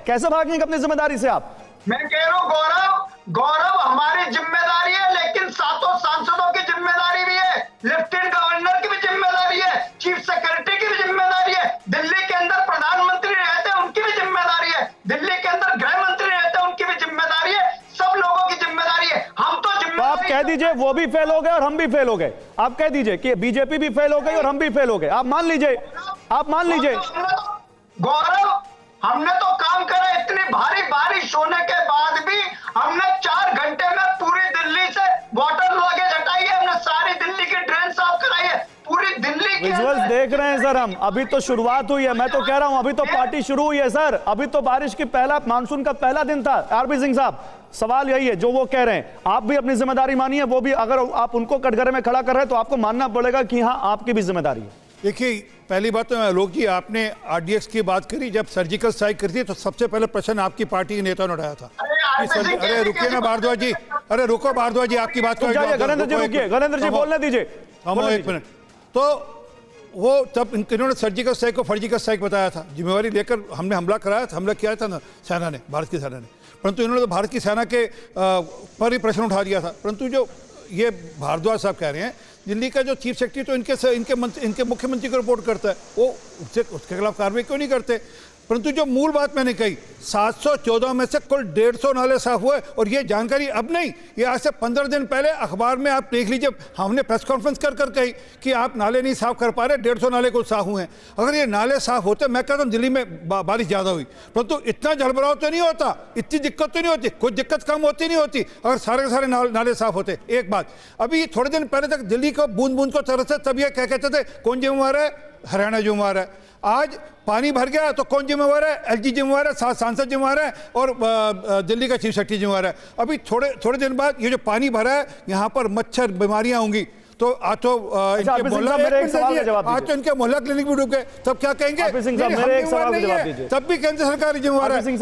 कैसे भागेंगे अपनी जिम्मेदारी से आप? मैं कह रहा हूं गौरव हमारी जिम्मेदारी है, लेकिन सातों सांसदों की जिम्मेदारी भी है, लेफ्टिनेंट गवर्नर की भी जिम्मेदारी है, चीफ सेक्रेटरी की भी जिम्मेदारी है, दिल्ली के अंदर प्रधानमंत्री रहते हैं उनकी भी जिम्मेदारी है, दिल्ली के अंदर गृह मंत्री रहते हैं उनकी भी जिम्मेदारी है, सब लोगों की जिम्मेदारी है। हम तो आप कह दीजिए वो भी फेल हो गए और हम भी फेल हो गए। आप कह दीजिए कि बीजेपी भी फेल हो गई और हम भी फेल हो गए। आप मान लीजिए, आप मान लीजिए। गौरव हमने तो काम करा, इतनी भारी बारिश होने के बाद भी हमने 4 घंटे में पूरी दिल्ली से वाटर लगेज हटाई है, हमने सारी दिल्ली की ड्रेन साफ कराई है, पूरी दिल्ली की विजुअल्स देख रहे हैं सर हम। अभी तो शुरुआत हुई है, मैं तो कह रहा हूं अभी तो पार्टी शुरू हुई है सर। अभी तो बारिश की मानसून का पहला दिन था। आरपी सिंह साहब, सवाल यही है जो वो कह रहे हैं, आप भी अपनी जिम्मेदारी मानिए, वो भी। अगर आप उनको कटघरे में खड़ा कर रहे हैं तो आपको मानना पड़ेगा कि हाँ आपकी भी जिम्मेदारी है। देखिए, पहली बात तो आलोक जी, आपने आरडीएक्स की बात करी, जब सर्जिकल स्ट्राइक करी थी तो सबसे पहले प्रश्न आपकी पार्टी के नेता ने उठाया था। अरे रुकिए ना भारद्वाज जी, अरे रुको भारद्वाज जी, आपकी बात को गणेंद्र जी रुकिए, गणेंद्र जी बोलने दीजिए। हम एक मिनट। तो वो तब इन्होंने सर्जिकल स्ट्राइक को फर्जिकल स्ट्राइक बताया था, जिम्मेवारी लेकर हमने हमला कराया था, हमला किया था ना सेना ने, भारत की सेना ने। परंतु इन्होंने तो भारत की सेना के पर ही प्रश्न उठा दिया था। परंतु जो ये भारद्वाज साहब कह रहे हैं, दिल्ली का जो चीफ सेक्रेटरी तो इनके मुख्यमंत्री को रिपोर्ट करता है, वो उसके खिलाफ कार्रवाई क्यों नहीं करते? परंतु जो मूल बात मैंने कही, 714 में से कुल 150 नाले साफ हुए, और ये जानकारी अब नहीं, ये आज से 15 दिन पहले अखबार में आप देख लीजिए, हमने प्रेस कॉन्फ्रेंस कर कही कि आप नाले नहीं साफ कर पा रहे, 150 नाले कुल साफ हुए हैं। अगर ये नाले साफ होते, मैं कहता हूँ दिल्ली में बारिश ज़्यादा हुई, परंतु इतना जलभराव तो नहीं होता, इतनी दिक्कत तो नहीं होती, कुछ दिक्कत कम होती नहीं होती अगर सारे के सारे नाले साफ होते। एक बात, अभी थोड़े दिन पहले तक दिल्ली को बूंद बूंद को तरस, तब ये क्या कहते थे, कौन जिम्मेवार है? हरियाणा जिम्मेवार है। आज पानी भर गया तो कौन जिम्मेवार है? एलजी जिम्मेवार है, सांसद जिम्मेवार है, और दिल्ली का चीफ सेक्रेटरी जिम्मेवार है। अभी थोड़े दिन बाद ये जो पानी भरा है, यहाँ पर मच्छर बीमारियां होंगी, तो आज तो इनके मोहल्ला क्लिनिक भी डूब गए, तब क्या कहेंगे? तब भी केंद्र सरकार जिम्मेवार है। एक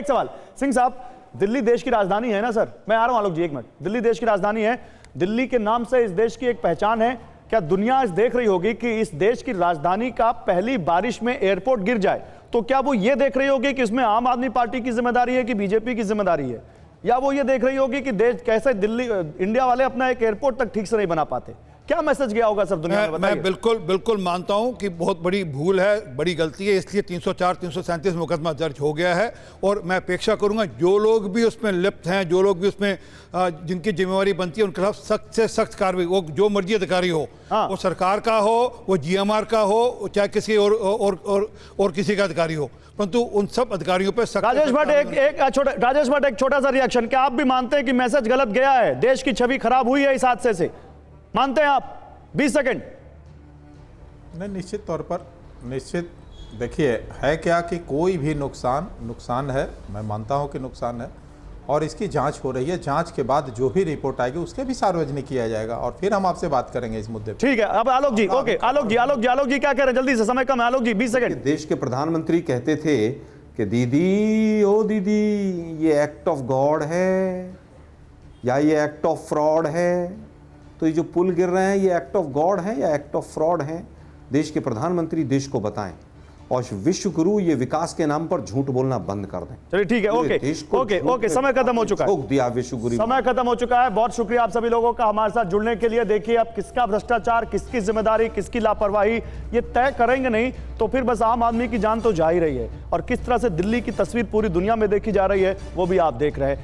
सवाल सिंह साहब, दिल्ली देश की राजधानी है ना सर? मैं आ रहा हूं आलोक जी, एक मिनट। दिल्ली देश की राजधानी है, दिल्ली के नाम से इस देश की एक पहचान है। क्या दुनिया आज देख रही होगी कि इस देश की राजधानी का पहली बारिश में एयरपोर्ट गिर जाए तो क्या वो ये देख रही होगी कि इसमें आम आदमी पार्टी की जिम्मेदारी है कि बीजेपी की जिम्मेदारी है? या वो ये देख रही होगी कि देश कैसे इंडिया वाले अपना एक एयरपोर्ट तक ठीक से नहीं बना पाते? क्या मैसेज गया होगा सर दुनिया में? मैं बिल्कुल मानता हूं कि बहुत बड़ी भूल है, बड़ी गलती है, इसलिए 304 337 मुकदमा दर्ज हो गया है। और मैं अपेक्षा करूंगा जो लोग भी उसमें लिप्त हैं, जो लोग भी उसमें जिनकी जिम्मेवारी बनती है, उनके खिलाफ सख्त से सख्त कार्रवाई, वो जो मर्जी अधिकारी हो, वो सरकार का हो, वो जीएमआर का हो, चाहे किसी और किसी का अधिकारी हो, परंतु उन सब अधिकारियों पर सख्त। राजेश भट्ट एक छोटा सा रिएक्शन, क्या आप भी मानते हैं कि मैसेज गलत गया है, देश की छवि खराब हुई है इस हादसे से? मानते हैं आप? 20 सेकंड। नहीं, निश्चित तौर पर, निश्चित। देखिए, है क्या कि कोई भी नुकसान है, मैं मानता हूं कि नुकसान है, और इसकी जांच हो रही है। जांच के बाद जो भी रिपोर्ट आएगी उसके भी सार्वजनिक किया जाएगा, और फिर हम आपसे बात करेंगे इस मुद्दे पर। ठीक है, अब आलोक जी, ओके, आलोक जी क्या कह रहे हैं? जल्दी से, समय कम है आलोक जी, 20 सेकंड। देश के प्रधानमंत्री कहते थे कि दीदी, ओ दीदी, ये एक्ट ऑफ गॉड है या ये एक्ट ऑफ फ्रॉड है? तो ये जो पुल गिर रहे हैं, ये एक्ट ऑफ गॉड है या एक्ट ऑफ फ्रॉड है? देश के प्रधानमंत्री देश को बताएं, और विश्व गुरु ये विकास के नाम पर झूठ बोलना बंद कर दें। चलिए ठीक है, ओके, समय खत्म हो चुका है। ठोक दिया विश्व गुरु, समय खत्म हो चुका है। बहुत शुक्रिया आप सभी लोगों का हमारे साथ जुड़ने के लिए। देखिए, अब किसका भ्रष्टाचार, किसकी जिम्मेदारी, किसकी लापरवाही, ये तय करेंगे नहीं तो फिर बस आम आदमी की जान तो जा ही रही है, और किस तरह से दिल्ली की तस्वीर पूरी दुनिया में देखी जा रही है वो भी आप देख रहे हैं।